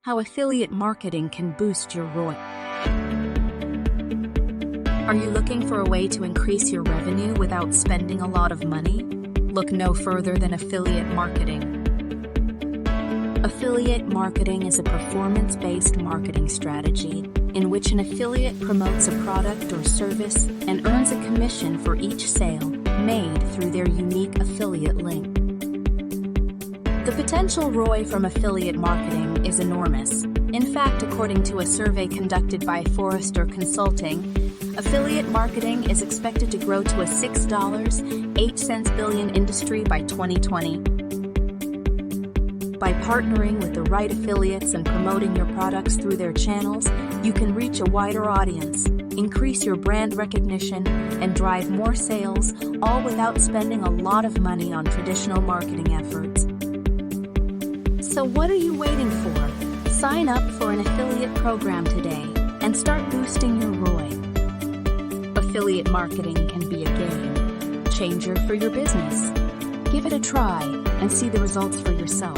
how affiliate marketing can boost your ROI. Are you looking for a way to increase your revenue without spending a lot of money? Look no further than affiliate marketing. Affiliate marketing is a performance-based marketing strategy in which an affiliate promotes a product or service and earns a commission for each sale made through their unique affiliate link. The potential ROI from affiliate marketing is enormous. In fact, according to a survey conducted by Forrester Consulting, affiliate marketing is expected to grow to a $6.08 billion industry by 2020. By partnering with the right affiliates and promoting your products through their channels, you can reach a wider audience, increase your brand recognition, and drive more sales, all without spending a lot of money on traditional marketing efforts. So what are you waiting for? Sign up for an affiliate program today and start boosting your ROI. Affiliate marketing can be a game changer for your business. Give it a try and see the results for yourself.